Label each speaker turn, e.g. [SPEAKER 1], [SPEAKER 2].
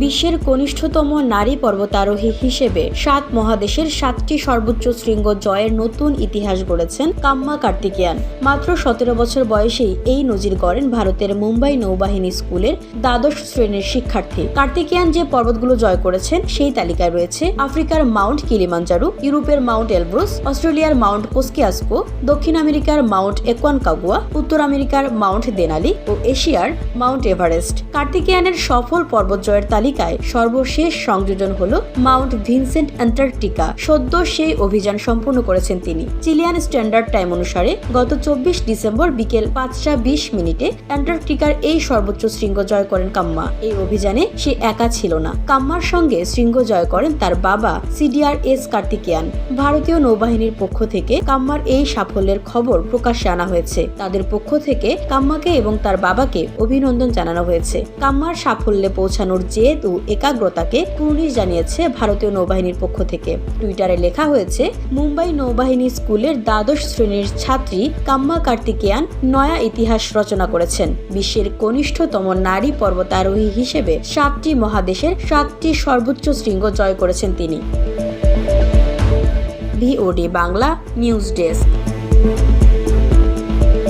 [SPEAKER 1] বিশ্বের কনিষ্ঠতম নারী পর্বতারোহী হিসেবে 7 মহাদেশের 7টি সর্বোচ্চ শৃঙ্গ জয়ের নতুন ইতিহাস গড়েছেন কাম্মা কার্তিকেয়ান। মাত্র 17 বছর বয়সেই এই নজির গড়েন ভারতের মুম্বাই নৌবাহিনী স্কুলের দ্বাদশ শ্রেণীর শিক্ষার্থী। কার্তিকেয়ান যে পর্বতগুলো জয় করেছেন সেই তালিকায় রয়েছে আফ্রিকার মাউন্ট কিলিমাঞ্জারো, ইউরোপের মাউন্ট এলব্রুস, অস্ট্রেলিয়ার মাউন্ট কোস্কিয়াস্কো, দক্ষিণ আমেরিকার মাউন্ট একোয়ানকাগুয়া, উত্তর আমেরিকার মাউন্ট দেনালি ও এশিয়ার মাউন্ট এভারেস্ট। কার্তিকেয়ানের সফল পর্বত জয়ের তালিকায় সর্বশেষ সংযোজন হল মাউন্ট ভিনসেন্ট অ্যান্টার্কটিকা। সদ্য সেই অভিযান সম্পূর্ণ করেছেন তিনি। চিলিয়ান স্ট্যান্ডার্ড টাইম অনুসারে গত 24 ডিসেম্বর বিকেল 5:20 অ্যান্টার্কটিকার এই সর্বোচ্চ শৃঙ্গ জয় করেন কাম্মা। এই অভিযানে সে একা ছিল না, কাম্মার সঙ্গে শৃঙ্গ জয় করেন তার বাবা CDR-S কার্তিকেয়ান। ভারতীয় নৌবাহিনীর পক্ষ থেকে কাম্মার এই সাফল্যের খবর প্রকাশ্যে আনা হয়েছে। তাদের পক্ষ থেকে কাম্মাকে এবং তার বাবাকে অভিনন্দন জানানো হয়েছে। কাম্মার সাফল্যে পৌঁছানোর জেদ ও একাগ্রতাকে কুর্নিশ জানিয়েছে ভারতীয় নৌবাহিনীর পক্ষ থেকে। টুইটারে লেখা হয়েছে, মুম্বাই নৌবাহিনী স্কুলের দ্বাদশ শ্রেণীর ছাত্রী কাম্মা কার্তিকেয়ান নয়া ইতিহাস রচনা করেছেন। বিশ্বের কনিষ্ঠতম নারী পর্বতারোহী হিসেবে 7টি মহাদেশের 7টি সর্বোচ্চ শৃঙ্গ জয় করেছেন তিনি। VOD Bangla news desk.